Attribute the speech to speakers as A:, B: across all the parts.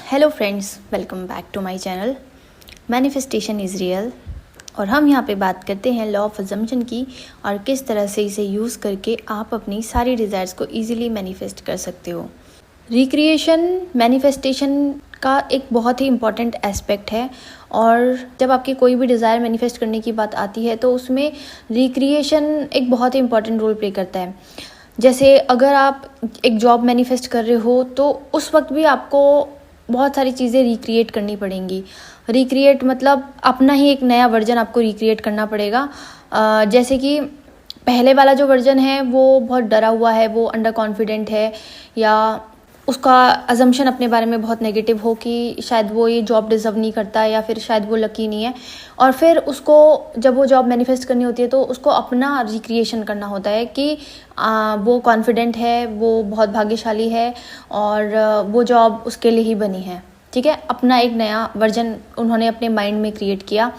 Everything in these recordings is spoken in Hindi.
A: Hello friends, welcome back to my channel. Manifestation is real और हम यहाँ पे बात करते हैं लॉ ऑफ अजम्पशन की और किस तरह से इसे यूज़ करके आप अपनी सारी डिज़ायर्स को इजीली मैनिफेस्ट कर सकते हो। रिक्रिएशन मैनिफेस्टेशन का एक बहुत ही इम्पॉर्टेंट एस्पेक्ट है और जब आपकी कोई भी डिज़ायर मैनिफेस्ट करने की बात आती है तो उसमें रिक्रिएशन एक बहुत ही इम्पॉर्टेंट रोल प्ले करता है। जैसे अगर आप एक जॉब मैनिफेस्ट कर रहे हो तो उस वक्त भी आपको बहुत सारी चीज़ें रिक्रिएट करनी पड़ेंगी। रिक्रिएट मतलब अपना ही एक नया वर्जन आपको रिक्रिएट करना पड़ेगा। जैसे कि पहले वाला जो वर्जन है वो बहुत डरा हुआ है, वो अंडर कॉन्फिडेंट है या उसका अजम्पशन अपने बारे में बहुत नेगेटिव हो कि शायद वो ये जॉब डिज़र्व नहीं करता या फिर शायद वो लकी नहीं है। और फिर उसको जब वो जॉब मैनिफेस्ट करनी होती है तो उसको अपना रिक्रिएशन करना होता है कि वो कॉन्फिडेंट है, वो बहुत भाग्यशाली है और वो जॉब उसके लिए ही बनी है। ठीक है, अपना एक नया वर्जन उन्होंने अपने माइंड में क्रिएट किया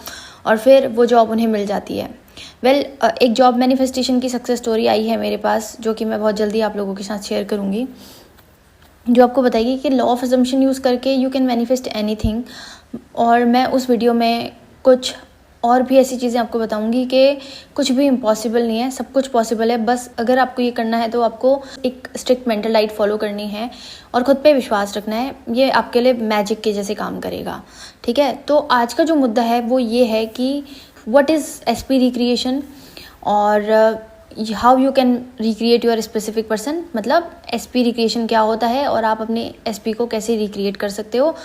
A: और फिर वो जॉब उन्हें मिल जाती है। एक जॉब मैनिफेस्टेशन की सक्सेस स्टोरी आई है मेरे पास जो कि मैं बहुत जल्दी आप लोगों के साथ शेयर करूँगी, जो आपको बताएगी कि लॉ ऑफ अजम्पशन यूज़ करके यू कैन मैनिफेस्ट एनीथिंग। और मैं उस वीडियो में कुछ और भी ऐसी चीज़ें आपको बताऊंगी कि कुछ भी इम्पॉसिबल नहीं है, सब कुछ पॉसिबल है। बस अगर आपको ये करना है तो आपको एक स्ट्रिक्ट मेंटल डाइट फॉलो करनी है और ख़ुद पे विश्वास रखना है। ये आपके लिए मैजिक के जैसे काम करेगा। ठीक है, तो आज का जो मुद्दा है वो ये है कि व्हाट इज़ एसपी रिक्रिएशन और how you can recreate your specific person. मतलब एसपी रिक्रिएशन क्या होता है और आप अपने एसपी को कैसे रिक्रिएट कर सकते हो।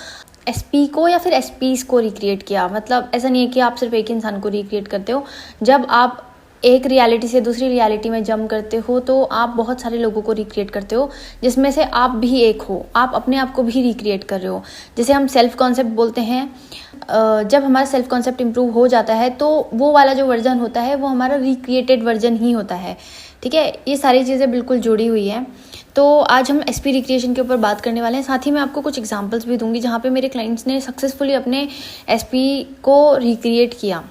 A: एसपी को या फिर एसपीज को रिक्रिएट किया मतलब ऐसा नहीं है कि आप सिर्फ एक इंसान को रिक्रिएट करते हो। जब आप एक रियलिटी से दूसरी रियलिटी में जंप करते हो तो आप बहुत सारे लोगों को रिक्रिएट करते हो जिसमें से आप भी एक हो। आप अपने आप को भी रिक्रिएट कर रहे हो। जैसे हम सेल्फ कॉन्सेप्ट बोलते हैं, जब हमारा सेल्फ कॉन्सेप्ट इम्प्रूव हो जाता है तो वो वाला जो वर्जन होता है वो हमारा रिक्रिएटेड वर्जन ही होता है। ठीक है, ये सारी चीज़ें बिल्कुल जुड़ी हुई हैं। तो आज हम एसपी रिक्रिएशन के ऊपर बात करने वाले हैं। साथ ही मैं आपको कुछ एग्जांपल्स भी दूंगी जहाँ पे मेरे क्लाइंट्स ने सक्सेसफुली अपने एसपी को रिक्रिएट किया।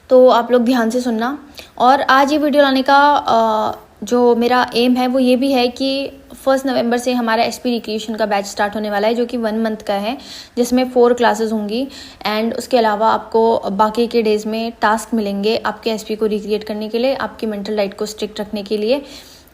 A: तो आप लोग ध्यान से सुनना। और आज ये वीडियो लाने का जो मेरा एम है वो ये भी है कि 1 नवंबर से हमारा एसपी रिक्रिएशन का बैच स्टार्ट होने वाला है जो कि 1 मंथ का है, जिसमें 4 क्लासेस होंगी एंड उसके अलावा आपको बाकी के डेज़ में टास्क मिलेंगे आपके एसपी को रिक्रिएट करने के लिए, आपकी मेंटल डाइट को स्ट्रिक्ट रखने के लिए।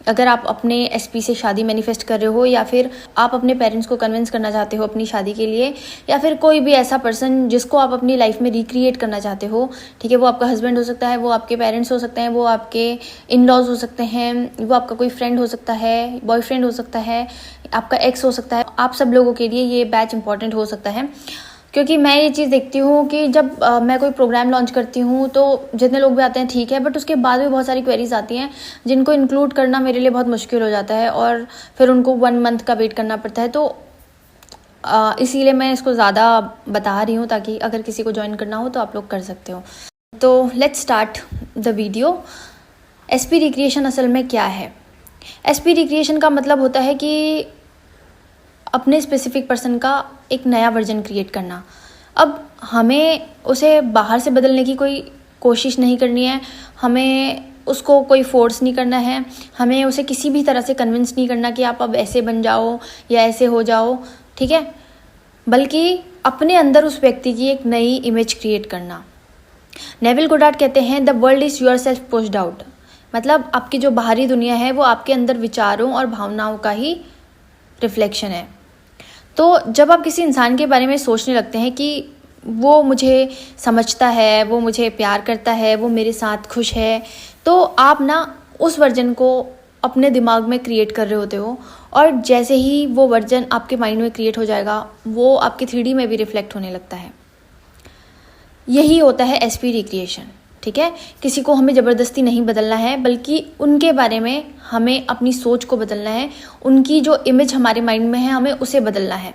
A: अगर आप अपने एसपी से शादी मैनिफेस्ट कर रहे हो या फिर आप अपने पेरेंट्स को कन्विंस करना चाहते हो अपनी शादी के लिए या फिर कोई भी ऐसा पर्सन जिसको आप अपनी लाइफ में रिक्रिएट करना चाहते हो। ठीक है, वो आपका हस्बैंड हो सकता है, वो आपके पेरेंट्स हो सकते हैं, वो आपके इन लॉज हो सकते हैं, वो आपका कोई फ्रेंड हो सकता है, बॉयफ्रेंड हो सकता है, आपका एक्स हो सकता है। आप सब लोगों के लिए ये बैच इंपॉर्टेंट हो सकता है क्योंकि मैं ये चीज़ देखती हूँ कि जब मैं कोई प्रोग्राम लॉन्च करती हूँ तो जितने लोग भी आते हैं ठीक है, बट उसके बाद भी बहुत सारी क्वेरीज आती हैं जिनको इंक्लूड करना मेरे लिए बहुत मुश्किल हो जाता है और फिर उनको 1 मंथ का वेट करना पड़ता है। तो इसीलिए मैं इसको ज़्यादा बता रही हूँ ताकि अगर किसी को ज्वाइन करना हो तो आप लोग कर सकते हो। तो let's start the video. SP recreation असल में क्या है? एसपी रिक्रिएशन का मतलब होता है कि अपने स्पेसिफिक पर्सन का एक नया वर्जन क्रिएट करना। अब हमें उसे बाहर से बदलने की कोई कोशिश नहीं करनी है, हमें उसको कोई फोर्स नहीं करना है, हमें उसे किसी भी तरह से कन्विंस नहीं करना कि आप अब ऐसे बन जाओ या ऐसे हो जाओ। ठीक है, बल्कि अपने अंदर उस व्यक्ति की एक नई इमेज क्रिएट करना। नेविल गोडार्ड कहते हैं the world is your self pushed out. मतलब आपकी जो बाहरी दुनिया है वो आपके अंदर विचारों और भावनाओं का ही रिफ्लेक्शन है। तो जब आप किसी इंसान के बारे में सोचने लगते हैं कि वो मुझे समझता है, वो मुझे प्यार करता है, वो मेरे साथ खुश है, तो आप ना उस वर्जन को अपने दिमाग में क्रिएट कर रहे होते हो और जैसे ही वो वर्जन आपके माइंड में क्रिएट हो जाएगा वो आपके 3D में भी रिफ्लेक्ट होने लगता है। यही होता है एसपी रिक्रिएशन। ठीक है, किसी को हमें ज़बरदस्ती नहीं बदलना है बल्कि उनके बारे में हमें अपनी सोच को बदलना है, उनकी जो इमेज हमारे माइंड में है हमें उसे बदलना है।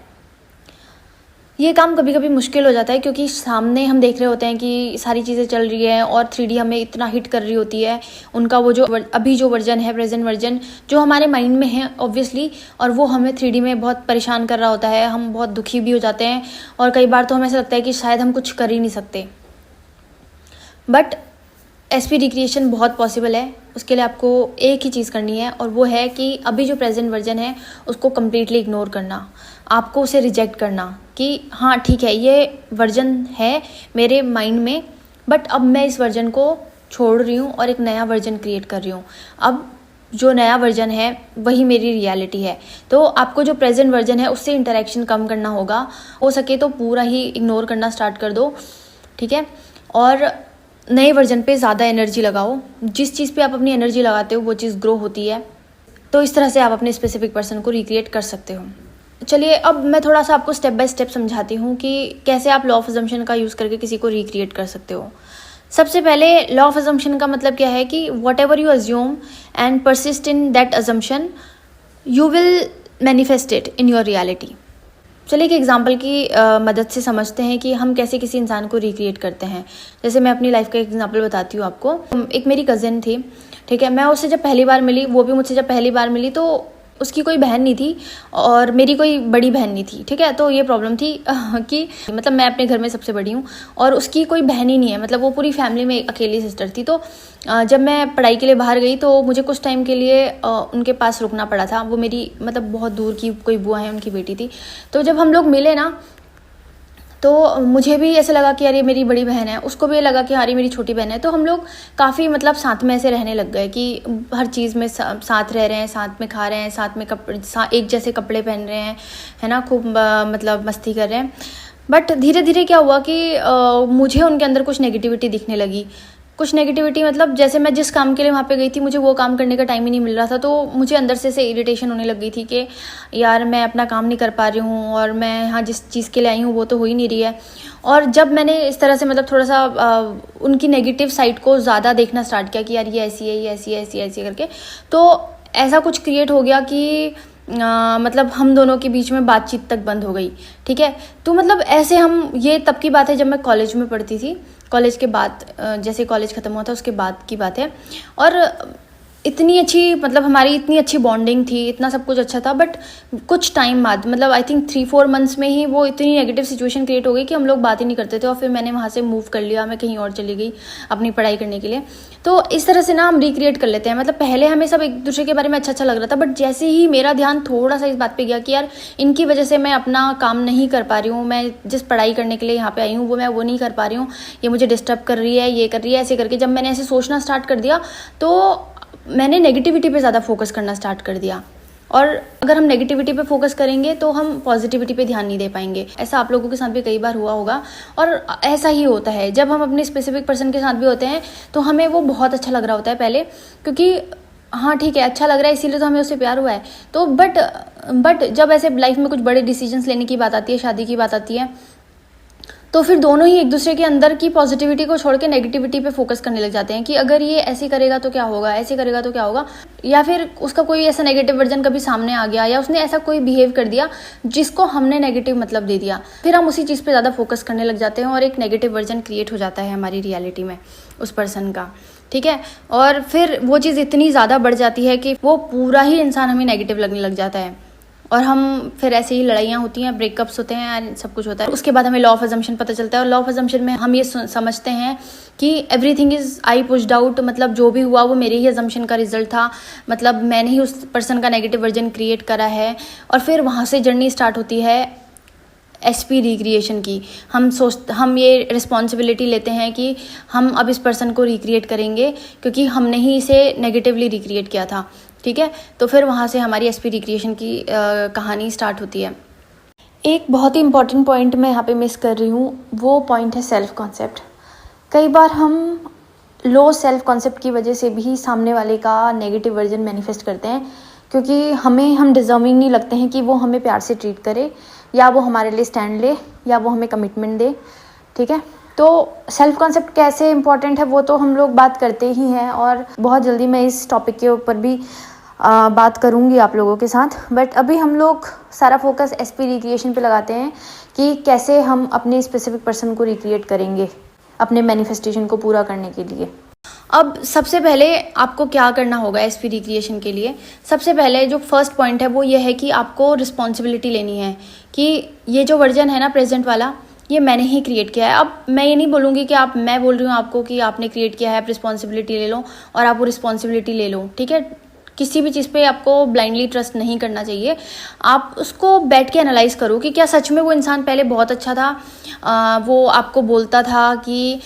A: ये काम कभी कभी मुश्किल हो जाता है क्योंकि सामने हम देख रहे होते हैं कि सारी चीज़ें चल रही हैं और 3D हमें इतना हिट कर रही होती है उनका वो जो अभी जो वर्जन है, प्रेजेंट वर्जन जो हमारे माइंड में है ऑब्वियसली, और वो हमें 3D में बहुत परेशान कर रहा होता है। हम बहुत दुखी भी हो जाते हैं और कई बार तो हमें ऐसा लगता है कि शायद हम कुछ कर ही नहीं सकते। बट एसपी रिक्रिएशन बहुत पॉसिबल है। उसके लिए आपको एक ही चीज़ करनी है और वो है कि अभी जो प्रेजेंट वर्जन है उसको कम्प्लीटली इग्नोर करना। आपको उसे रिजेक्ट करना कि हाँ ठीक है, ये वर्जन है मेरे माइंड में, बट अब मैं इस वर्जन को छोड़ रही हूँ और एक नया वर्जन क्रिएट कर रही हूँ। अब जो नया वर्जन है वही मेरी रियलिटी है। तो आपको जो प्रेजेंट वर्जन है उससे इंटरेक्शन कम करना होगा, हो सके तो पूरा ही इग्नोर करना स्टार्ट कर दो, ठीक है। और नए वर्जन पे ज़्यादा एनर्जी लगाओ। जिस चीज़ पे आप अपनी एनर्जी लगाते हो वो चीज़ ग्रो होती है। तो इस तरह से आप अपने स्पेसिफिक पर्सन को रिक्रिएट कर सकते हो। चलिए अब मैं थोड़ा सा आपको स्टेप बाय स्टेप समझाती हूँ कि कैसे आप लॉ ऑफ अजम्पशन का यूज़ करके किसी को रिक्रिएट कर सकते हो। सबसे पहले लॉ ऑफ अजम्पशन का मतलब क्या है कि what ever you assume and persist in that assumption, you will manifest it in your reality. चलिए एक एग्जाम्पल की मदद से समझते हैं कि हम कैसे किसी इंसान को रिक्रिएट करते हैं। जैसे मैं अपनी लाइफ का एक एग्जाम्पल बताती हूँ आपको। एक मेरी कज़िन थी, ठीक है। मैं उससे जब पहली बार मिली, वो भी मुझसे जब पहली बार मिली, तो उसकी कोई बहन नहीं थी और मेरी कोई बड़ी बहन नहीं थी, ठीक है। तो ये प्रॉब्लम थी कि मतलब मैं अपने घर में सबसे बड़ी हूँ और उसकी कोई बहन ही नहीं है, मतलब वो पूरी फैमिली में एक अकेली सिस्टर थी। तो जब मैं पढ़ाई के लिए बाहर गई तो मुझे कुछ टाइम के लिए उनके पास रुकना पड़ा था। वो मेरी मतलब बहुत दूर की कोई बुआ है, उनकी बेटी थी। तो जब हम लोग मिले ना, तो मुझे भी ऐसे लगा कि यार ये मेरी बड़ी बहन है, उसको भी ये लगा कि यार ये मेरी छोटी बहन है। तो हम लोग काफ़ी मतलब साथ में ऐसे रहने लग गए कि हर चीज़ में साथ रह रहे हैं, साथ में खा रहे हैं, साथ में एक जैसे कपड़े पहन रहे हैं, है ना, खूब मतलब मस्ती कर रहे हैं। बट धीरे धीरे क्या हुआ कि मुझे उनके अंदर कुछ नेगेटिविटी दिखने लगी। कुछ नेगेटिविटी मतलब जैसे मैं जिस काम के लिए वहाँ पे गई थी, मुझे वो काम करने का टाइम ही नहीं मिल रहा था। तो मुझे अंदर से इरिटेशन होने लग गई थी कि यार मैं अपना काम नहीं कर पा रही हूँ और मैं यहाँ जिस चीज़ के लिए आई हूँ वो तो हो ही नहीं रही है। और जब मैंने इस तरह से मतलब थोड़ा सा उनकी नेगेटिव साइड को ज़्यादा देखना स्टार्ट किया कि यार ये ऐसी है, ये ऐसी है, ऐसी ऐसी करके, तो ऐसा कुछ क्रिएट हो गया कि मतलब हम दोनों के बीच में बातचीत तक बंद हो गई, ठीक है। तो मतलब ऐसे हम, ये तब की बात है जब मैं कॉलेज में पढ़ती थी। कॉलेज के बाद जैसे कॉलेज ख़त्म हुआ था उसके बाद की बात है। और इतनी अच्छी मतलब हमारी इतनी अच्छी बॉन्डिंग थी, इतना सब कुछ अच्छा था। बट कुछ टाइम बाद मतलब आई थिंक 3-4 मंथ्स में ही वो इतनी नेगेटिव सिचुएशन क्रिएट हो गई कि हम लोग बात ही नहीं करते थे। और फिर मैंने वहाँ से मूव कर लिया, मैं कहीं और चली गई अपनी पढ़ाई करने के लिए। तो इस तरह से ना हम रिक्रिएट कर लेते हैं। मतलब पहले हमें सब एक दूसरे के बारे में अच्छा अच्छा लग रहा था, बट जैसे ही मेरा ध्यान थोड़ा सा इस बात पर गया कि यार इनकी वजह से मैं अपना काम नहीं कर पा रही हूँ, मैं जिस पढ़ाई करने के लिए यहाँ पर आई हूँ वो नहीं कर पा रही हूँ, ये मुझे डिस्टर्ब कर रही है, ये कर रही है, ऐसे करके जब मैंने ऐसे सोचना स्टार्ट कर दिया तो मैंने नेगेटिविटी पे ज़्यादा फोकस करना स्टार्ट कर दिया। और अगर हम नेगेटिविटी पे फोकस करेंगे तो हम पॉजिटिविटी पे ध्यान नहीं दे पाएंगे। ऐसा आप लोगों के साथ भी कई बार हुआ होगा। और ऐसा ही होता है जब हम अपने स्पेसिफिक पर्सन के साथ भी होते हैं तो हमें वो बहुत अच्छा लग रहा होता है पहले, क्योंकि हाँ ठीक है अच्छा लग रहा है इसीलिए तो हमें उससे प्यार हुआ है। तो बट जब ऐसे लाइफ में कुछ बड़े डिसीजंस लेने की बात आती है, शादी की बात आती है, तो फिर दोनों ही एक दूसरे के अंदर की पॉजिटिविटी को छोड़ के नेगेटिविटी पे फोकस करने लग जाते हैं कि अगर ये ऐसे करेगा तो क्या होगा, ऐसे करेगा तो क्या होगा, या फिर उसका कोई ऐसा नेगेटिव वर्जन कभी सामने आ गया या उसने ऐसा कोई बिहेव कर दिया जिसको हमने नेगेटिव मतलब दे दिया, फिर हम उसी चीज़ पे ज़्यादा फोकस करने लग जाते हैं और एक नेगेटिव वर्जन क्रिएट हो जाता है हमारी रियलिटी में उस पर्सन का, ठीक है। और फिर वो चीज़ इतनी ज़्यादा बढ़ जाती है कि वो पूरा ही इंसान हमें नेगेटिव लगने लग जाता है और हम फिर ऐसे ही लड़ाइयाँ होती हैं, ब्रेकअप्स होते हैं, सब कुछ होता है। उसके बाद हमें लॉ ऑफ अजम्पशन पता चलता है और लॉ ऑफ अजम्पशन में हम ये समझते हैं कि everything is I pushed out, मतलब जो भी हुआ वो मेरे ही अजम्पशन का रिजल्ट था, मतलब मैंने ही उस पर्सन का नेगेटिव वर्जन क्रिएट करा है। और फिर वहाँ से जर्नी स्टार्ट होती है एसपी रिक्रिएशन की। हम ये रिस्पॉन्सिबिलिटी लेते हैं कि हम अब इस पर्सन को रिक्रिएट करेंगे क्योंकि हमने ही इसे नेगेटिवली रिक्रिएट किया था, ठीक है। तो फिर वहाँ से हमारी एसपी रिक्रिएशन की कहानी स्टार्ट होती है। एक बहुत ही इंपॉर्टेंट पॉइंट मैं यहाँ पे मिस कर रही हूँ, वो पॉइंट है सेल्फ कॉन्सेप्ट। कई बार हम लो सेल्फ कॉन्सेप्ट की वजह से भी सामने वाले का नेगेटिव वर्जन मैनिफेस्ट करते हैं, क्योंकि हम डिजर्विंग नहीं लगते हैं कि वो हमें प्यार से ट्रीट करे या वो हमारे लिए स्टैंड ले या वो हमें कमिटमेंट दे, ठीक है। तो सेल्फ कॉन्सेप्ट कैसे इंपॉर्टेंट है वो तो हम लोग बात करते ही हैं और बहुत जल्दी मैं इस टॉपिक के ऊपर भी बात करूंगी आप लोगों के साथ। बट अभी हम लोग सारा फोकस एसपी रिक्रिएशन पे लगाते हैं कि कैसे हम अपने स्पेसिफिक पर्सन को रिक्रिएट करेंगे अपने मैनिफेस्टेशन को पूरा करने के लिए। अब सबसे पहले आपको क्या करना होगा एसपी रिक्रिएशन के लिए। सबसे पहले जो फर्स्ट पॉइंट है वो ये है कि आपको रिस्पॉन्सिबिलिटी लेनी है कि ये जो वर्जन है ना प्रेजेंट वाला, ये मैंने ही क्रिएट किया है। अब मैं ये नहीं बोलूँगी कि मैं बोल रही हूँ आपको कि आपने क्रिएट किया है, आप रिस्पॉन्सिबिलिटी ले लो और आप वो रिस्पॉन्सिबिलिटी ले लो, ठीक है। किसी भी चीज़ पे आपको ब्लाइंडली ट्रस्ट नहीं करना चाहिए। आप उसको बैठ के एनालाइज करो कि क्या सच में वो इंसान पहले बहुत अच्छा था, वो आपको बोलता था कि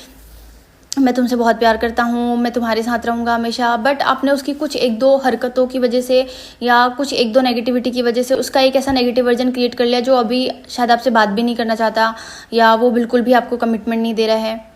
A: मैं तुमसे बहुत प्यार करता हूँ, मैं तुम्हारे साथ रहूँगा हमेशा, बट आपने उसकी कुछ एक दो हरकतों की वजह से या कुछ एक दो नेगेटिविटी की वजह से उसका एक ऐसा नेगेटिव वर्जन क्रिएट कर लिया जो अभी शायद आपसे बात भी नहीं करना चाहता या वो बिल्कुल भी आपको कमिटमेंट नहीं दे रहा है।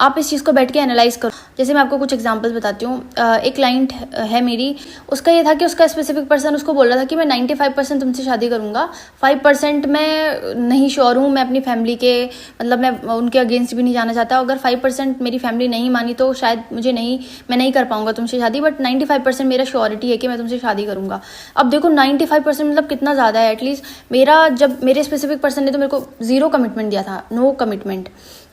A: आप इस चीज़ को बैठ के एनालाइज करो। जैसे मैं आपको कुछ एग्जांपल्स बताती हूँ। एक क्लाइंट है मेरी, उसका ये था कि उसका स्पेसिफिक पर्सन उसको बोल रहा था कि मैं 95% तुमसे शादी करूँगा, 5% मैं नहीं श्योर हूँ, मैं अपनी फैमिली के मतलब मैं उनके अगेंस्ट भी नहीं जाना चाहता, अगर 5% मेरी फैमिली नहीं मानी तो शायद मैं नहीं कर पाऊँगा तुमसे शादी, बट 95% मेरा श्योरिटी है कि मैं तुमसे शादी करूँगा। अब देखो 95% मतलब कितना ज़्यादा है। एटलीस्ट मेरे स्पेसिफिक पर्सन ने तो मेरे को 0 कमिटमेंट दिया था, नो कमिटमेंट,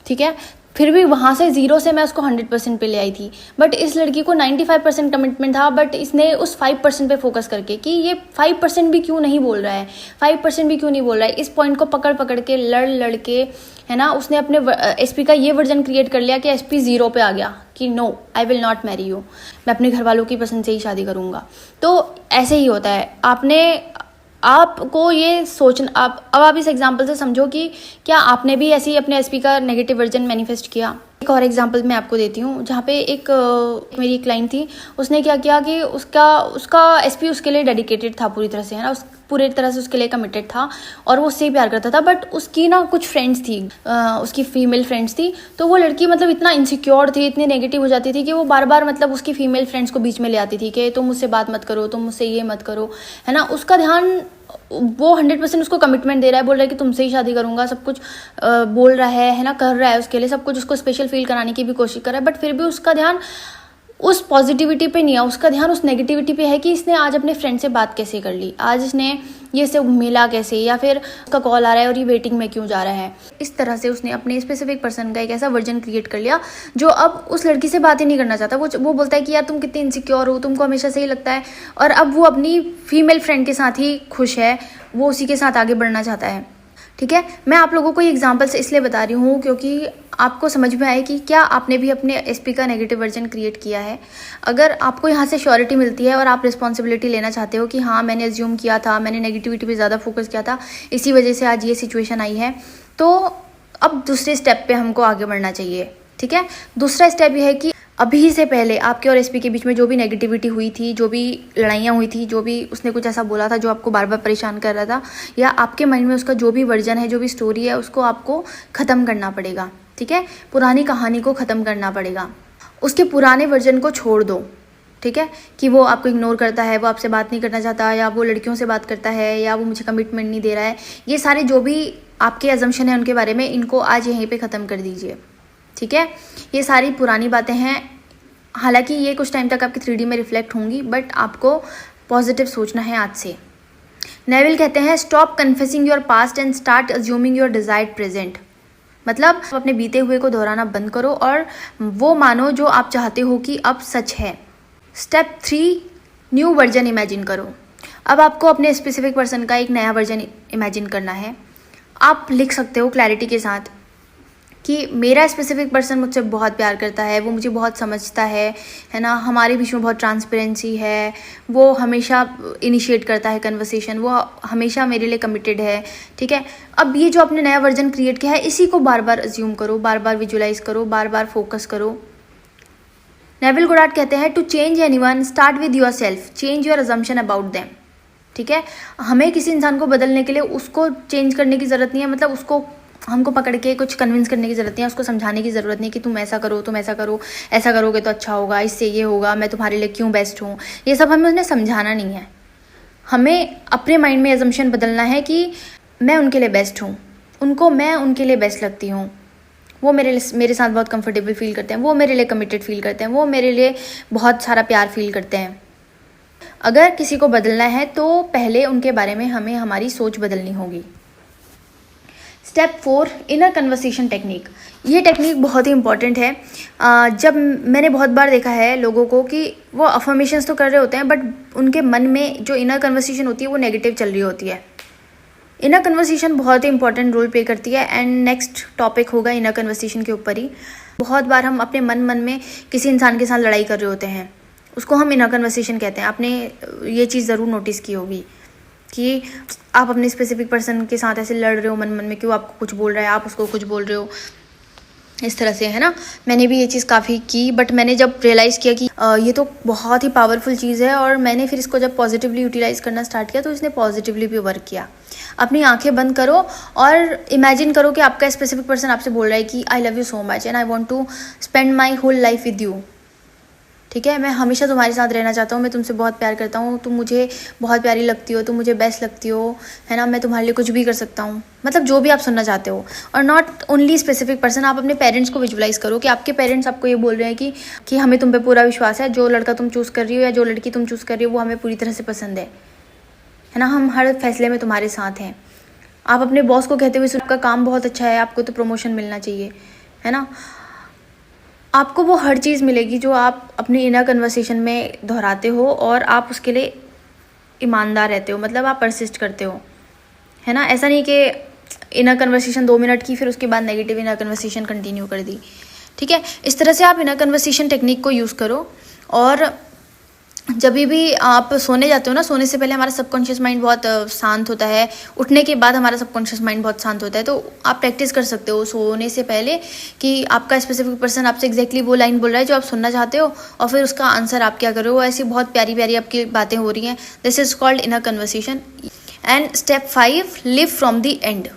A: ठीक है। फिर भी वहाँ से 0 से मैं उसको 100% पे ले आई थी। बट इस लड़की को 95% कमिटमेंट था, बट इसने उस 5% पे फोकस करके कि ये 5% भी क्यों नहीं बोल रहा है, 5% भी क्यों नहीं बोल रहा है, इस पॉइंट को पकड़ के लड़ के, है ना, उसने अपने एसपी का ये वर्जन क्रिएट कर लिया कि एसपी 0 पे आ गया कि no, I will not marry you, मैं अपने घर वालों की पसंद से ही शादी करूँगा। तो ऐसे ही होता है। आपको ये सोचना, अब आप इस एग्जाम्पल से समझो कि क्या आपने भी ऐसे ही अपने एसपी का नेगेटिव वर्जन मैनिफेस्ट किया। एक और एग्जांपल मैं आपको देती हूँ, जहाँ पे एक मेरी क्लाइंट थी, उसने क्या किया कि उसका एसपी उसके लिए डेडिकेटेड था पूरी तरह से, है ना, पूरी तरह से उसके लिए कमिटेड था और वो उससे प्यार करता था। बट उसकी ना कुछ फ्रेंड्स थी, उसकी फीमेल फ्रेंड्स थी, तो वो लड़की मतलब इतना इनसिक्योर थी, इतनी नेगेटिव हो जाती थी कि वो बार बार मतलब उसकी फीमेल फ्रेंड्स को बीच में ले आती थी कि तुम मुझसे बात मत करो, तुम मुझसे ये मत करो, है ना। उसका ध्यान, वो 100% उसको कमिटमेंट दे रहा है, बोल रहा है कि तुमसे ही शादी करूंगा, सब कुछ बोल रहा है ना, कर रहा है उसके लिए सब कुछ, उसको स्पेशल फील कराने की भी कोशिश कर रहा है, बट फिर भी उसका ध्यान उस पॉजिटिविटी पे नहीं है, उसका ध्यान उस नेगेटिविटी पे है कि इसने आज अपने फ्रेंड से बात कैसे कर ली, आज इसने ये सब मिला कैसे, या फिर उसका कॉल आ रहा है और ये वेटिंग में क्यों जा रहा है। इस तरह से उसने अपने स्पेसिफिक पर्सन का एक ऐसा वर्जन क्रिएट कर लिया जो अब उस लड़की से बात ही नहीं करना चाहता। वो बोलता है कि यार तुम कितनी इनसिक्योर हो, तुमको हमेशा सही लगता है, और अब वो अपनी फीमेल फ्रेंड के साथ ही खुश है, वो उसी के साथ आगे बढ़ना चाहता है। ठीक है, मैं आप लोगों को ये एग्जाम्पल्स इसलिए बता रही हूँ क्योंकि आपको समझ में आए कि क्या आपने भी अपने एसपी का नेगेटिव वर्जन क्रिएट किया है। अगर आपको यहाँ से श्योरिटी मिलती है और आप रिस्पॉन्सिबिलिटी लेना चाहते हो कि हाँ मैंने एज्यूम किया था, मैंने नेगेटिविटी पे ज़्यादा फोकस किया था, इसी वजह से आज ये सिचुएशन आई है, तो अब दूसरे स्टेप पे हमको आगे बढ़ना चाहिए। ठीक है, दूसरा स्टेप ये है कि अभी से पहले आपके और एसपी के बीच में जो भी नेगेटिविटी हुई थी, जो भी लड़ाइयाँ हुई थी, जो भी उसने कुछ ऐसा बोला था जो आपको बार बार परेशान कर रहा था, या आपके माइंड में उसका जो भी वर्जन है, जो भी स्टोरी है, उसको आपको ख़त्म करना पड़ेगा। ठीक है, पुरानी कहानी को ख़त्म करना पड़ेगा, उसके पुराने वर्जन को छोड़ दो। ठीक है, कि वो आपको इग्नोर करता है, वो आपसे बात नहीं करना चाहता, या वो लड़कियों से बात करता है, या वो मुझे कमिटमेंट नहीं दे रहा है, ये सारे जो भी आपके अजम्पशन है उनके बारे में, इनको आज यहीं पे ख़त्म कर दीजिए। ठीक है, ये सारी पुरानी बातें हैं, हालांकि ये कुछ टाइम तक आपकी 3D में रिफ्लेक्ट होंगी, बट आपको पॉजिटिव सोचना है आज से। नेविल कहते हैं stop confessing your past and start assuming your desired present. मतलब अपने बीते हुए को दोहराना बंद करो और वो मानो जो आप चाहते हो कि अब सच है। स्टेप 3, न्यू वर्जन इमेजिन करो। अब आपको अपने स्पेसिफिक पर्सन का एक नया वर्जन इमेजिन करना है। आप लिख सकते हो क्लैरिटी के साथ कि मेरा स्पेसिफिक पर्सन मुझसे बहुत प्यार करता है, वो मुझे बहुत समझता है ना, हमारे बीच में बहुत ट्रांसपेरेंसी है, वो हमेशा इनिशिएट करता है कन्वर्सेशन, वो हमेशा मेरे लिए कमिटेड है। ठीक है, अब ये जो आपने नया वर्जन क्रिएट किया है, इसी को बार बार अज्यूम करो, बार बार विजुलाइज करो, बार बार फोकस करो। नेविल गोडार्ड कहते हैं to change anyone start with yourself, change your assumption about them. ठीक है, हमें किसी इंसान को बदलने के लिए उसको चेंज करने की ज़रूरत नहीं है, मतलब उसको हमको पकड़ के कुछ कन्विंस करने की ज़रूरत नहीं है, उसको समझाने की ज़रूरत नहीं कि तुम ऐसा करो, तुम ऐसा करो, ऐसा करोगे तो अच्छा होगा, इससे ये होगा, मैं तुम्हारे लिए क्यों बेस्ट हूँ, ये सब हमें उन्हें समझाना नहीं है। हमें अपने माइंड में एजम्पशन बदलना है कि मैं उनके लिए बेस्ट हूँ, मैं उनके लिए बेस्ट लगती हूँ, वो मेरे साथ बहुत कंफर्टेबल फील करते हैं, वो मेरे लिए कमिटेड फील करते हैं, वो मेरे लिए बहुत सारा प्यार फील करते हैं। अगर किसी को बदलना है तो पहले उनके बारे में हमें हमारी सोच बदलनी होगी। Step 4, inner conversation technique. ये टेक्निक बहुत ही इंपॉर्टेंट है। जब मैंने बहुत बार देखा है लोगों को कि वो अफर्मेशंस तो कर रहे होते हैं, बट उनके मन में जो इनर कन्वर्सेशन होती है वो नेगेटिव चल रही होती है। इनर कन्वर्सेशन बहुत ही इंपॉर्टेंट रोल प्ले करती है, एंड नेक्स्ट टॉपिक होगा इनर कन्वर्सेशन के ऊपर ही। बहुत बार हम अपने मन में किसी इंसान के साथ लड़ाई कर रहे होते हैं, उसको हम इनर कन्वर्सेशन कहते हैं। आपने ये चीज़ ज़रूर नोटिस की होगी कि आप अपने स्पेसिफिक पर्सन के साथ ऐसे लड़ रहे हो मन मन में, क्यों आपको कुछ बोल रहा है, आप उसको कुछ बोल रहे हो, इस तरह से, है ना। मैंने भी ये चीज़ काफ़ी की, बट मैंने जब रियलाइज़ किया कि ये तो बहुत ही पावरफुल चीज़ है, और मैंने फिर इसको जब पॉजिटिवली यूटिलाइज़ करना स्टार्ट किया तो इसने पॉजिटिवली भी वर्क किया। अपनी आंखें बंद करो और इमेजिन करो कि आपका स्पेसिफिक पर्सन आपसे बोल रहा है कि I love you so much and I want to spend my whole life with you. ठीक है, मैं हमेशा तुम्हारे साथ रहना चाहता हूँ, मैं तुमसे बहुत प्यार करता हूँ, तुम मुझे बहुत प्यारी लगती हो, तुम मुझे बेस्ट लगती हो, है ना, मैं तुम्हारे लिए कुछ भी कर सकता हूँ। मतलब जो भी आप सुनना चाहते हो। और नॉट ओनली स्पेसिफिक पर्सन, आप अपने पेरेंट्स को विजुअलाइज करो कि आपके पेरेंट्स आपको ये बोल रहे हैं कि हमें तुम पे पूरा विश्वास है, जो लड़का तुम चूज़ कर रही हो या जो लड़की तुम चूज़ कर रही हो वो हमें पूरी तरह से पसंद है ना, हम हर फैसले में तुम्हारे साथ हैं। आप अपने बॉस को कहते हुए सुनो आपका काम बहुत अच्छा है, आपको तो प्रमोशन मिलना चाहिए, है ना। आपको वो हर चीज़ मिलेगी जो आप अपने इनर कन्वर्सेशन में दोहराते हो और आप उसके लिए ईमानदार रहते हो, मतलब आप परसिस्ट करते हो, है ना। ऐसा नहीं कि इनर कन्वर्सेशन 2 मिनट की फिर उसके बाद नेगेटिव इनर कन्वर्सेशन कंटिन्यू कर दी। ठीक है, इस तरह से आप इनर कन्वर्सेशन टेक्निक को यूज़ करो। और जब भी आप सोने जाते हो ना, सोने से पहले हमारा सबकॉन्शियस माइंड बहुत शांत होता है, उठने के बाद हमारा सबकॉन्शियस माइंड बहुत शांत होता है। तो आप प्रैक्टिस कर सकते हो सोने से पहले कि आपका स्पेसिफिक पर्सन आपसे एग्जैक्टली वो लाइन बोल रहा है जो आप सुनना चाहते हो, और फिर उसका आंसर आप क्या करो। ऐसी बहुत प्यारी प्यारी आपकी बातें हो रही हैं। This is called inner conversation. And step 5, live from the end.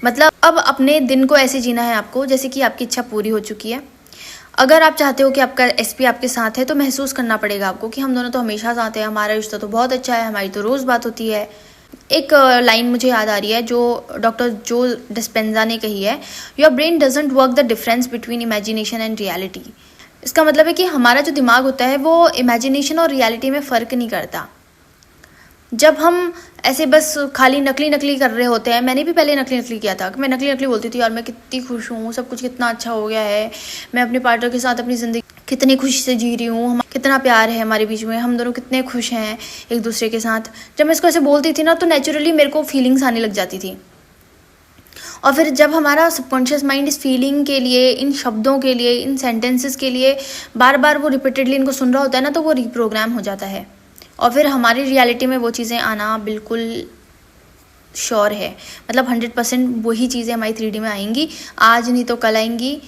A: मतलब अब अपने दिन को ऐसे जीना है आपको जैसे कि आपकी इच्छा पूरी हो चुकी है। अगर आप चाहते हो कि आपका एसपी आपके साथ है तो महसूस करना पड़ेगा आपको कि हम दोनों तो हमेशा साथ हैं, हमारा रिश्ता तो बहुत अच्छा है, हमारी तो रोज़ बात होती है। एक लाइन मुझे याद आ रही है जो डॉक्टर जो डिस्पेंजा ने कही है, your brain doesn't work the difference between imagination and reality. इसका मतलब है कि हमारा जो दिमाग होता है वो इमेजिनेशन और रियलिटी में फ़र्क नहीं करता। जब हम ऐसे बस खाली नकली नकली कर रहे होते हैं, मैंने भी पहले नकली नकली किया था कि मैं नकली नकली बोलती थी यार मैं कितनी खुश हूँ, सब कुछ कितना अच्छा हो गया है, मैं अपने पार्टनर के साथ अपनी ज़िंदगी कितनी खुशी से जी रही हूँ, कितना प्यार है हमारे बीच में, हम दोनों कितने खुश हैं एक दूसरे के साथ। जब मैं इसको ऐसे बोलती थी ना तो नेचुरली मेरे को फीलिंग्स आने लग जाती थी। और फिर जब हमारा सबकॉन्शियस माइंड इस फीलिंग के लिए, इन शब्दों के लिए, इन सेंटेंसेस के लिए बार बार वो रिपीटेडली इनको सुन रहा होता है ना, तो वो रीप्रोग्राम हो जाता है और फिर हमारी रियलिटी में वो चीज़ें आना बिल्कुल श्योर है। मतलब 100% वही चीज़ें हमारी 3D में आएंगी, आज नहीं तो कल आएंगी।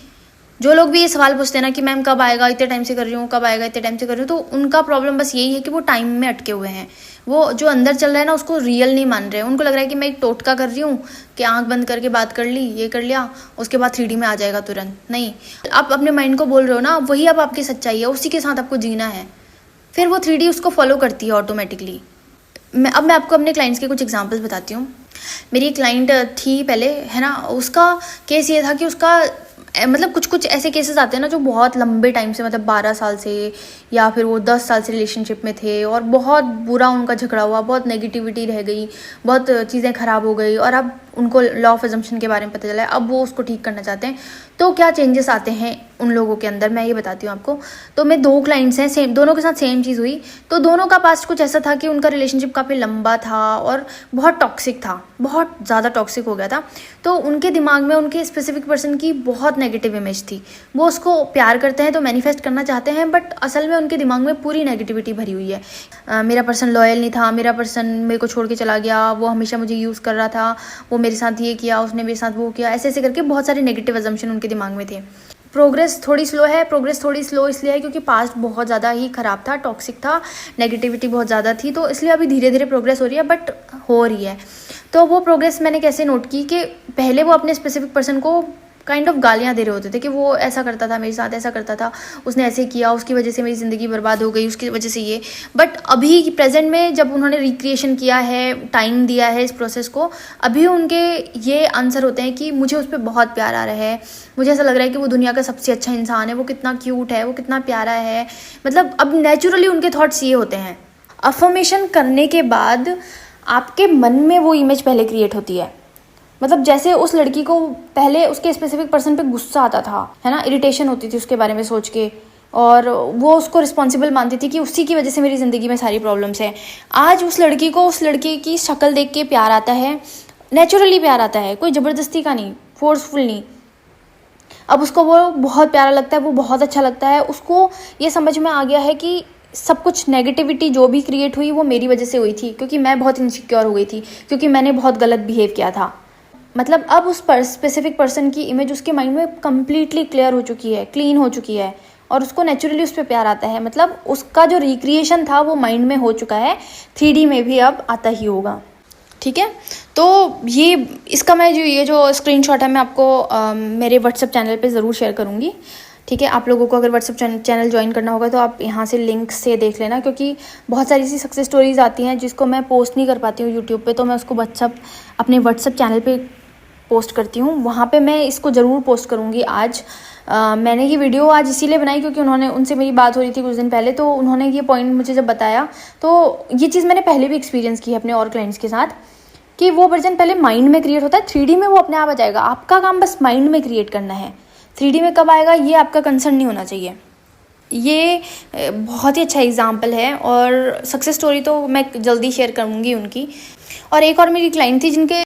A: जो लोग भी ये सवाल पूछते हैं ना कि मैम कब आएगा, इतने टाइम से कर रही हूँ, कब आएगा, इतने टाइम से कर रही हूँ, तो उनका प्रॉब्लम बस यही है कि वो टाइम में अटके हुए हैं। वो जो अंदर चल रहा है ना उसको रियल नहीं मान रहे हैं। उनको लग रहा है कि मैं एक टोटका कर रही हूँ कि आंख बंद करके बात कर ली, ये कर लिया, उसके बाद 3D में आ जाएगा तुरंत। नहीं, आप अपने माइंड को बोल रहे हो ना, वही अब आपकी सच्चाई है, उसी के साथ आपको जीना है, फिर वो 3D उसको फॉलो करती है ऑटोमेटिकली। मैं आपको अपने क्लाइंट्स के कुछ एग्जांपल्स बताती हूँ। मेरी क्लाइंट थी पहले, है ना, उसका केस ये था कि उसका मतलब कुछ ऐसे केसेस आते हैं ना जो बहुत लंबे टाइम से, मतलब 12 साल से या फिर वो 10 साल से रिलेशनशिप में थे और बहुत बुरा उनका झगड़ा हुआ, बहुत नेगेटिविटी रह गई, बहुत चीज़ें ख़राब हो गई और अब उनको लॉ ऑफ अजम्पशन के बारे में पता चला है, अब वो उसको ठीक करना चाहते हैं। तो क्या चेंजेस आते हैं उन लोगों के अंदर, मैं ये बताती हूँ आपको। तो मैं 2 क्लाइंट्स हैं, सेम, दोनों के साथ सेम चीज़ हुई। तो दोनों का पास्ट कुछ ऐसा था कि उनका रिलेशनशिप काफ़ी लंबा था और बहुत टॉक्सिक था, बहुत ज़्यादा टॉक्सिक हो गया था। तो उनके दिमाग में उनके स्पेसिफिक पर्सन की बहुत नेगेटिव इमेज थी। वो उसको प्यार करते हैं तो मैनिफेस्ट करना चाहते हैं, बट असल में उनके दिमाग में पूरी नेगेटिविटी भरी हुई है। मेरा पर्सन लॉयल नहीं था, मेरा पर्सन मेरे को छोड़ के चला गया, वो हमेशा मुझे यूज़ कर रहा था, वो मेरे साथ ये किया, उसने मेरे साथ वो किया, ऐसे ऐसे करके बहुत सारे नेगेटिव अजम्पशन उनके दिमाग में थे। प्रोग्रेस थोड़ी स्लो है। प्रोग्रेस थोड़ी स्लो इसलिए है क्योंकि पास्ट बहुत ज़्यादा ही ख़राब था, टॉक्सिक था, नेगेटिविटी बहुत ज़्यादा थी, तो इसलिए अभी धीरे धीरे प्रोग्रेस हो रही है, बट हो रही है। तो वो प्रोग्रेस मैंने कैसे नोट की कि पहले वो अपने स्पेसिफिक पर्सन को काइंड ऑफ गालियाँ दे रहे होते थे कि वो ऐसा करता था मेरे साथ, ऐसा करता था, उसने ऐसे किया, उसकी वजह से मेरी ज़िंदगी बर्बाद हो गई, उसकी वजह से ये। बट अभी प्रेजेंट में जब उन्होंने रिक्रिएशन किया है, टाइम दिया है इस प्रोसेस को, अभी उनके ये आंसर होते हैं कि मुझे उस पर बहुत प्यार आ रहा है, मुझे ऐसा लग रहा है कि वो दुनिया का सबसे अच्छा इंसान है, वो कितना क्यूट है, वो कितना प्यारा है। मतलब अब नेचुरली उनके थॉट्स ये होते हैं। अफर्मेशन करने के बाद आपके मन में वो इमेज पहले क्रिएट होती है। मतलब जैसे उस लड़की को पहले उसके स्पेसिफिक पर्सन पे गुस्सा आता था, है ना, इरिटेशन होती थी उसके बारे में सोच के, और वो उसको रिस्पॉन्सिबल मानती थी कि उसी की वजह से मेरी ज़िंदगी में सारी प्रॉब्लम्स हैं। आज उस लड़की को उस लड़के की शक्ल देख के प्यार आता है, नेचुरली प्यार आता है, कोई ज़बरदस्ती का नहीं, फोर्सफुल नहीं। अब उसको वो बहुत प्यारा लगता है, वो बहुत अच्छा लगता है। उसको ये समझ में आ गया है कि सब कुछ नेगेटिविटी जो भी क्रिएट हुई वो मेरी वजह से हुई थी, क्योंकि मैं बहुत इनसिक्योर हो गई थी, क्योंकि मैंने बहुत गलत बिहेव किया था। मतलब अब उस स्पेसिफिक पर्सन की इमेज उसके माइंड में कम्प्लीटली क्लियर हो चुकी है, क्लीन हो चुकी है, और उसको नेचुरली उस पर प्यार आता है। मतलब उसका जो रिक्रिएशन था वो माइंड में हो चुका है, 3D में भी अब आता ही होगा। ठीक है, तो ये इसका मैं ये जो स्क्रीनशॉट है मैं आपको मेरे व्हाट्सएप चैनल पे ज़रूर शेयर करूँगी। ठीक है, आप लोगों को अगर व्हाट्सएप चैनल ज्वाइन करना होगा तो आप यहाँ से लिंक से देख लेना, क्योंकि बहुत सारी ऐसी सक्सेस स्टोरीज़ आती हैं जिसको मैं पोस्ट नहीं कर पाती हूँ यूट्यूब पे, तो मैं उसको अपने व्हाट्सएप चैनल पे पोस्ट करती हूँ। वहाँ पे मैं इसको ज़रूर पोस्ट करूँगी आज। मैंने ये वीडियो आज इसीलिए बनाई क्योंकि उनसे मेरी बात हो रही थी कुछ दिन पहले, तो उन्होंने ये पॉइंट मुझे जब बताया, तो ये चीज़ मैंने पहले भी एक्सपीरियंस की है अपने और क्लाइंट्स के साथ, कि वो वर्जन पहले माइंड में क्रिएट होता है, 3D में वो अपने आप आ जाएगा। आपका काम बस माइंड में क्रिएट करना है, 3D में कब आएगा ये आपका कंसर्न नहीं होना चाहिए। ये बहुत ही अच्छा एग्जाम्पल है, और सक्सेस स्टोरी तो मैं जल्दी शेयर करूँगी उनकी। और एक और मेरी क्लाइंट थी जिनके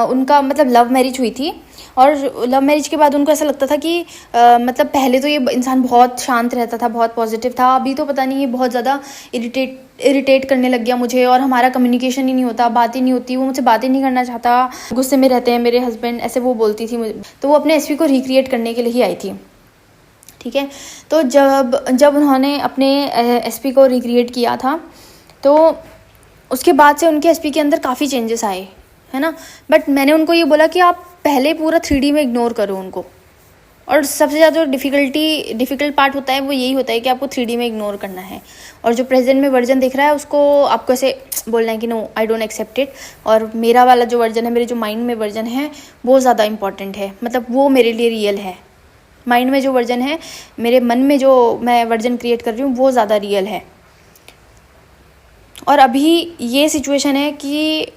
A: उनका मतलब लव मैरिज हुई थी, और लव मैरिज के बाद उनको ऐसा लगता था कि मतलब पहले तो ये इंसान बहुत शांत रहता था, बहुत पॉजिटिव था, अभी तो पता नहीं ये बहुत ज़्यादा इरिटेट करने लग गया मुझे, और हमारा कम्युनिकेशन ही नहीं होता, बात ही नहीं होती, वो मुझसे बात ही नहीं करना चाहता, गुस्से में रहते हैं मेरे हस्बैंड, ऐसे वो बोलती थी मुझे। तो वो अपने एसपी को रिक्रिएट करने के लिए ही आई थी। ठीक है, तो जब उन्होंने अपने एसपी को रिक्रिएट किया था, तो उसके बाद से उनके एसपी के अंदर काफ़ी चेंजेस आए, है ना। बट मैंने उनको ये बोला कि आप पहले पूरा 3D में इग्नोर करो उनको, और सबसे ज़्यादा जो डिफ़िकल्ट पार्ट होता है वो यही होता है कि आपको 3D में इग्नोर करना है, और जो प्रेजेंट में वर्जन दिख रहा है उसको आपको ऐसे बोलना है कि no, I don't accept it, और मेरा वाला जो वर्जन है, मेरे जो माइंड में वर्जन है वो ज़्यादा इंपॉर्टेंट है, मतलब वो मेरे लिए रियल है। माइंड में जो वर्जन है, मेरे मन में जो मैं वर्जन क्रिएट कर रही हूँ वो ज़्यादा रियल है। और अभी ये सिचुएशन है कि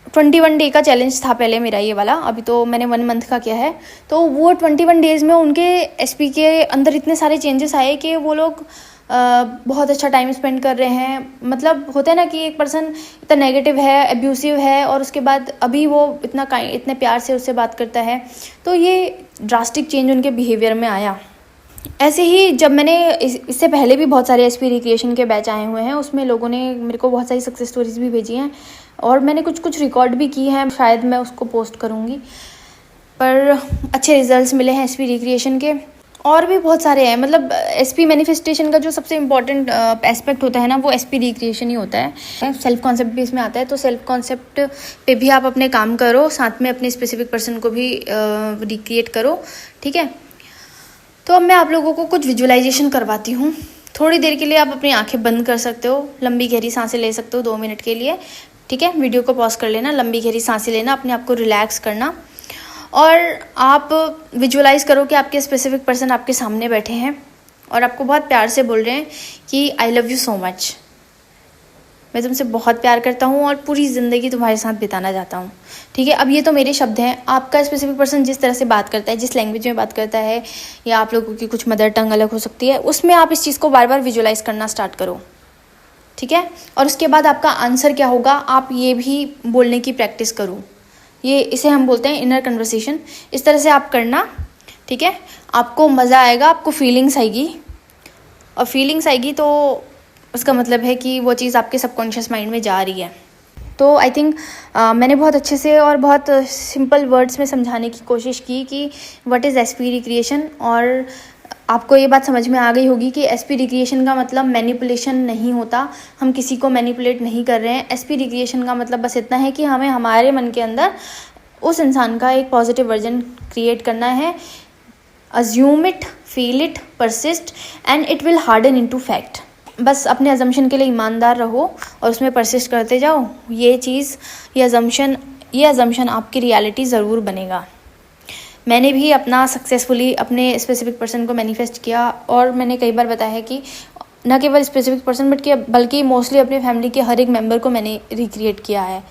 A: 21 डे का चैलेंज था पहले मेरा ये वाला, अभी तो मैंने 1 मंथ का किया है। तो वो 21 डेज़ में उनके एसपी के अंदर इतने सारे चेंजेस आए कि वो लोग बहुत अच्छा टाइम स्पेंड कर रहे हैं। मतलब होता है ना कि एक पर्सन इतना नेगेटिव है, एब्यूसिव है, और उसके बाद अभी वो इतने प्यार से उससे बात करता है, तो ये ड्रास्टिक चेंज उनके बिहेवियर में आया। ऐसे ही जब मैंने इससे पहले भी बहुत सारे एसपी रिक्रिएशन के बैच आए हुए हैं, उसमें लोगों ने मेरे को बहुत सारी सक्सेस स्टोरीज भी भेजी हैं, और मैंने कुछ रिकॉर्ड भी की हैं, शायद मैं उसको पोस्ट करूँगी। पर अच्छे रिजल्ट्स मिले हैं एसपी रिक्रिएशन के, और भी बहुत सारे हैं। मतलब एसपी मैनिफेस्टेशन का जो सबसे इम्पॉर्टेंट एस्पेक्ट होता है ना, वो एसपी रिक्रिएशन ही होता है। सेल्फ कॉन्सेप्ट भी इसमें आता है, तो सेल्फ कॉन्सेप्ट पे भी आप अपने काम करो, साथ में अपने स्पेसिफिक पर्सन को भी रिक्रिएट करो। ठीक है, तो अब मैं आप लोगों को कुछ विजुअलाइजेशन करवाती हूँ। थोड़ी देर के लिए आप अपनी आंखें बंद कर सकते हो, लंबी गहरी सांसें ले सकते हो 2 मिनट के लिए। ठीक है, वीडियो को पॉज कर लेना, लंबी गहरी सांसें लेना, अपने आप को रिलैक्स करना, और आप विजुअलाइज करो कि आपके स्पेसिफिक पर्सन आपके सामने बैठे हैं और आपको बहुत प्यार से बोल रहे हैं कि I love you so much, मैं तुमसे बहुत प्यार करता हूँ और पूरी ज़िंदगी तुम्हारे साथ बिताना चाहता हूँ। ठीक है, अब ये तो मेरे शब्द हैं, आपका स्पेसिफिक पर्सन जिस तरह से बात करता है, जिस लैंग्वेज में बात करता है, या आप लोगों की कुछ मदर टंग अलग हो सकती है, उसमें आप इस चीज़ को बार बार विजुअलाइज करना स्टार्ट करो। ठीक है, और उसके बाद आपका आंसर क्या होगा, आप ये भी बोलने की प्रैक्टिस करो। इसे हम बोलते हैं इनर कन्वर्सेशन। इस तरह से आप करना। ठीक है, आपको मज़ा आएगा, आपको फीलिंग्स आएगी, और फीलिंग्स आएगी तो उसका मतलब है कि वो चीज़ आपके सबकॉन्शियस माइंड में जा रही है। तो आई थिंक मैंने बहुत अच्छे से और बहुत सिंपल वर्ड्स में समझाने की कोशिश की कि व्हाट इज़ एसपी रिक्रिएशन, और आपको ये बात समझ में आ गई होगी कि एसपी रिक्रिएशन का मतलब मैनिपुलेशन नहीं होता, हम किसी को मैनिपुलेट नहीं कर रहे हैं। एसपी रिक्रिएशन का मतलब बस इतना है कि हमें हमारे मन के अंदर उस इंसान का एक पॉजिटिव वर्जन क्रिएट करना है। Assume it, feel it, persist, and it will harden into fact. बस अपने अजम्पशन के लिए ईमानदार रहो और उसमें परसिस्ट करते जाओ। ये अजम्पशन आपकी रियलिटी ज़रूर बनेगा। मैंने भी अपना सक्सेसफुली अपने स्पेसिफिक पर्सन को मैनिफेस्ट किया, और मैंने कई बार बताया है कि न केवल स्पेसिफिक पर्सन बल्कि मोस्टली अपने फैमिली के हर एक मेंबर को मैंने रिक्रिएट किया है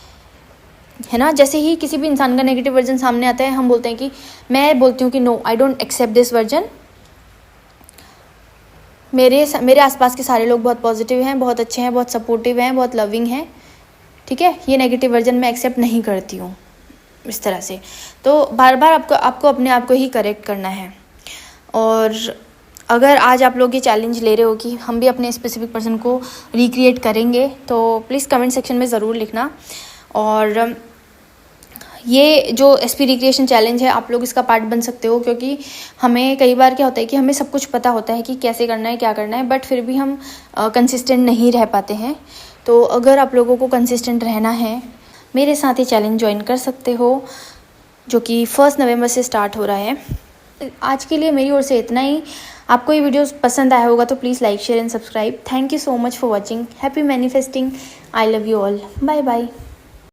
A: ना। जैसे ही किसी भी इंसान का नेगेटिव वर्जन सामने आता है, हम बोलते हैं कि मैं बोलती हूँ कि no, I don't accept this version. मेरे आसपास के सारे लोग बहुत पॉजिटिव हैं, बहुत अच्छे हैं, बहुत सपोर्टिव हैं, बहुत लविंग हैं। ठीक है, ये नेगेटिव वर्जन मैं एक्सेप्ट नहीं करती हूँ। इस तरह से तो बार बार आपको अपने आप को ही करेक्ट करना है। और अगर आज आप लोग ये चैलेंज ले रहे हो कि हम भी अपने स्पेसिफिक पर्सन को रिक्रिएट करेंगे, तो प्लीज़ कमेंट सेक्शन में ज़रूर लिखना। और ये जो एसपी रिक्रिएशन चैलेंज है, आप लोग इसका पार्ट बन सकते हो, क्योंकि हमें कई बार क्या होता है कि हमें सब कुछ पता होता है कि कैसे करना है, क्या करना है, बट फिर भी हम कंसिस्टेंट नहीं रह पाते हैं। तो अगर आप लोगों को कंसिस्टेंट रहना है, मेरे साथ ये चैलेंज ज्वाइन कर सकते हो, जो कि 1 नवंबर से स्टार्ट हो रहा है। आज के लिए मेरी ओर से इतना ही। आपको ये वीडियो पसंद आया होगा तो please like, share and subscribe. Thank you so much for watching. Happy manifesting. I love you all. Bye bye.